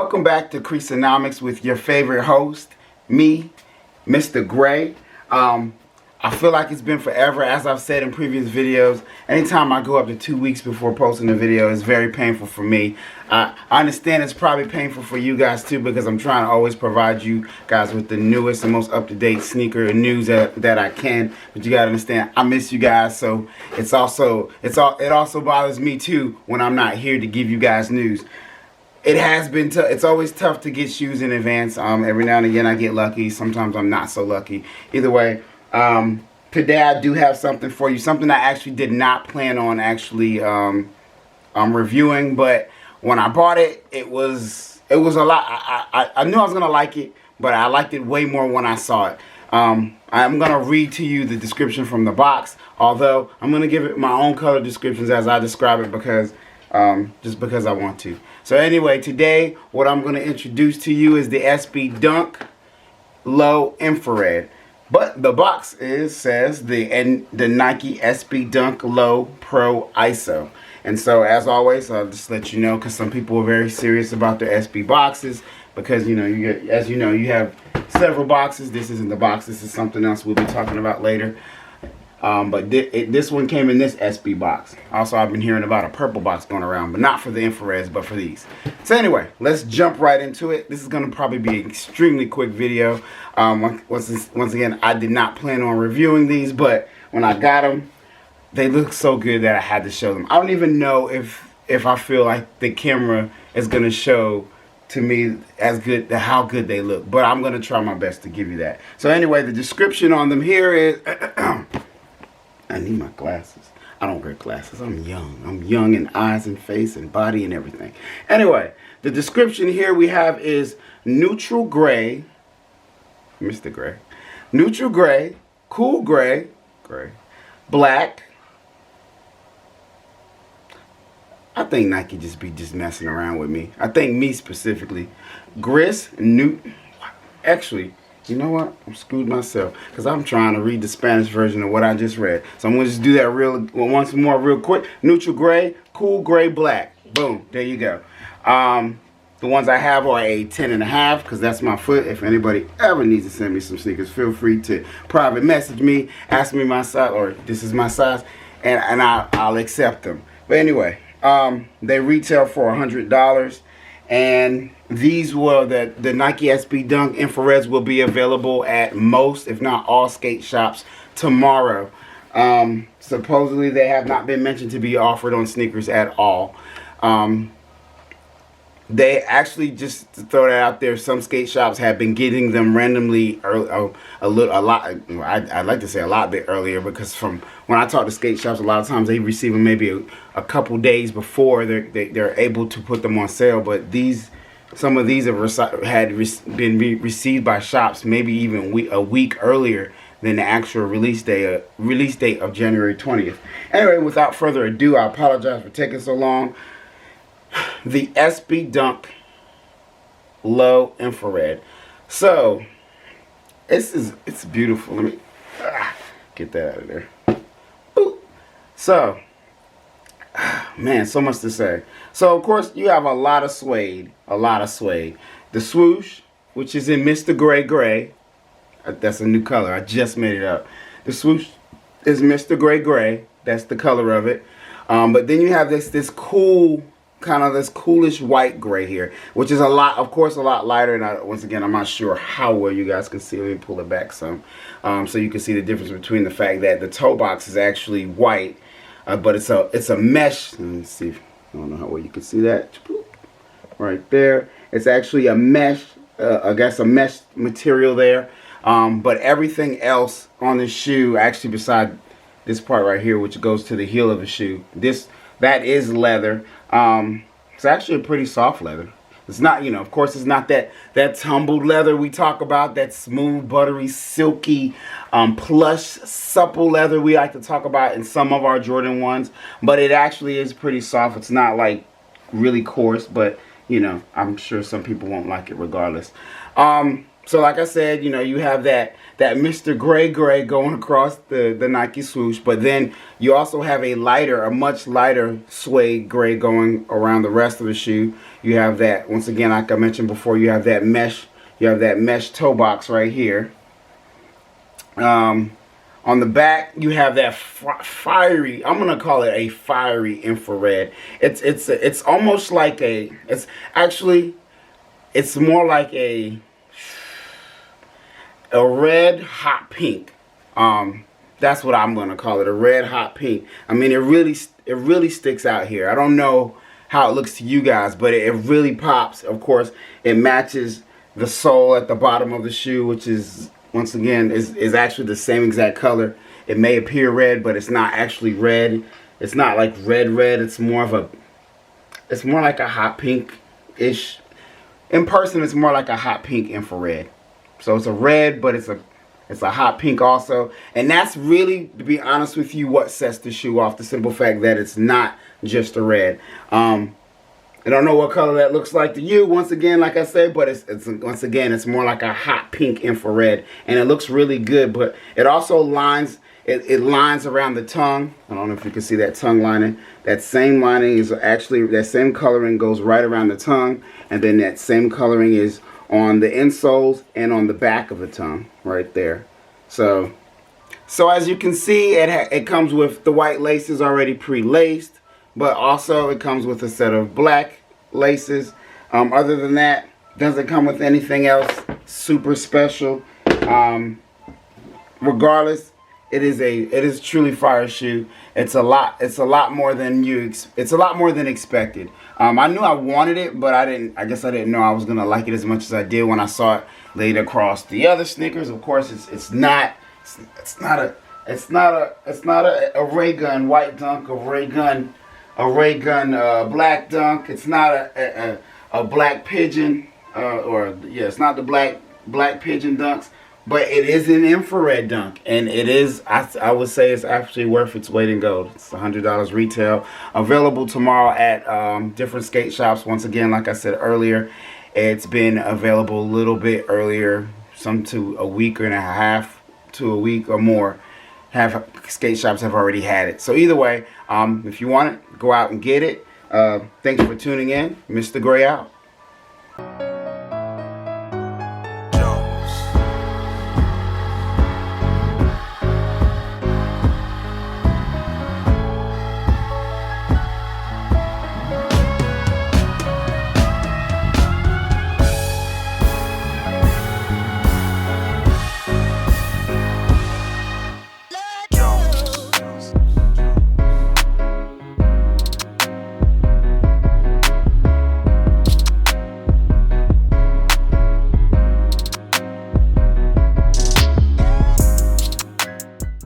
Welcome back to Creasonomics with your favorite host, me, Mr. Gray. I feel like it's been forever, as I've said in previous videos. Anytime I go up to 2 weeks before posting a video, it's very painful for me. I understand it's probably painful for you guys too, because I'm trying to always provide you guys with the newest and most up-to-date sneaker news that I can. But you gotta understand, I miss you guys, so it also bothers me too when I'm not here to give you guys news. It has been tough. It's always tough to get shoes in advance. Every now and again I get lucky. Sometimes I'm not so lucky. Either way, today I do have something for you. Something I actually did not plan on actually reviewing, but when I bought it, it was a lot. I knew I was gonna like it, but I liked it way more when I saw it. I'm gonna read to you the description from the box, although I'm gonna give it my own color descriptions as I describe it because just because I want to. So anyway, today what I'm going to introduce to you is the SB Dunk Low Infrared. But the box says the Nike SB Dunk Low Pro ISO. And so as always, I'll just let you know, because some people are very serious about their SB boxes, because as you know, you have several boxes. This isn't the box. This is something else we'll be talking about later. But this one came in this SB box. Also, I've been hearing about a purple box going around, but not for the infrareds, but for these. So anyway, let's jump right into it. This is going to probably be an extremely quick video. Once again, I did not plan on reviewing these, but when I got them, they look so good that I had to show them. I don't even know if I feel like the camera is going to show to me how good they look, but I'm going to try my best to give you that. So anyway, the description on them here is I need my glasses. I don't wear glasses. I'm young. I'm young in eyes and face and body and everything. Anyway, the description here we have is neutral gray, Mr. Gray, neutral gray, cool gray, black. I think Nike just messing around with me. I think me specifically. Actually, you know what? I'm screwed myself because I'm trying to read the Spanish version of what I just read. So I'm going to just do that once more real quick. Neutral gray, cool gray, black. Boom. There you go. The ones I have are a 10.5 because that's my foot. If anybody ever needs to send me some sneakers, feel free to private message me, ask me my size, or this is my size, and I'll accept them. But anyway, they retail for $100. And these the Nike SB Dunk Infrareds will be available at most, if not all, skate shops tomorrow. Supposedly they have not been mentioned to be offered on sneakers at all. They actually, just to throw that out there, some skate shops have been getting them randomly I'd like to say a lot bit earlier, because from when I talk to skate shops, a lot of times they receive them maybe a couple days before they're able to put them on sale. But some of these have been received by shops maybe even a week earlier than the actual release date of January 20th. Anyway, without further ado, I apologize for taking so long. The SB Dunk Low Infrared. So it's beautiful. Let me get that out of there. Boop. So, man, so much to say. So of course you have a lot of suede. The swoosh, which is in Mr. Gray. That's a new color. I just made it up. The swoosh is Mr. Gray. That's the color of it. But then you have this cool, kind of this coolish white gray here, which is a lot lighter. And once again, I'm not sure how well you guys can see. Let me pull it back some, so you can see the difference between the fact that the toe box is actually white, but it's a mesh. Let me see. I don't know how well you can see that. Right there. It's actually a mesh. I guess a mesh material there. But everything else on the shoe, actually, beside this part right here, which goes to the heel of the shoe, that is leather. It's actually a pretty soft leather. It's not, of course, it's not that tumbled leather we talk about, that smooth, buttery, silky, plush, supple leather we like to talk about in some of our Jordan 1s. But it actually is pretty soft. It's not like really coarse, but I'm sure some people won't like it regardless. So like I said, you know, you have that Mr. Gray going across the Nike swoosh, but then you also have a much lighter suede gray going around the rest of the shoe. You have that, once again, like I mentioned before, you have that mesh toe box right here. On the back, you have that fiery, I'm gonna call it a fiery infrared. It's almost like it's more like a red hot pink. That's what I'm gonna call it, a red hot pink. I mean, it really sticks out here. I don't know how it looks to you guys, but it really pops. Of course, it matches the sole at the bottom of the shoe, which is, once again, is actually the same exact color. It may appear red, but it's not actually red. It's not like red. It's more like a hot pink-ish. In person, it's more like a hot pink infrared. So it's a red, but it's a hot pink also. And that's really, to be honest with you, what sets the shoe off. The simple fact that it's not just a red. I don't know what color that looks like to you, once again, like I said, but once again, it's more like a hot pink infrared. And it looks really good, but it also lines, it lines around the tongue. I don't know if you can see that tongue lining. That same lining is actually, that same coloring goes right around the tongue. And then that same coloring is on the insoles and on the back of the tongue right there. So as you can see, it comes with the white laces already pre-laced, but also it comes with a set of black laces. Other than that, doesn't come with anything else super special. Regardless, it is truly fire shoe. It's a lot more than expected. I knew I wanted it, but I guess I didn't know I was gonna like it as much as I did when I saw it laid across the other sneakers. Of course, it's not a Ray Gun white dunk, a Ray Gun black dunk. It's not a black pigeon, it's not the black pigeon dunks. But it is an infrared dunk, and it is, I would say it's actually worth its weight in gold. It's $100 retail. Available tomorrow at different skate shops. Once again, like I said earlier, it's been available a little bit earlier, some to a week and a half to a week or more. Skate shops have already had it. So either way, if you want it, go out and get it. Thanks for tuning in. Mr. Gray out.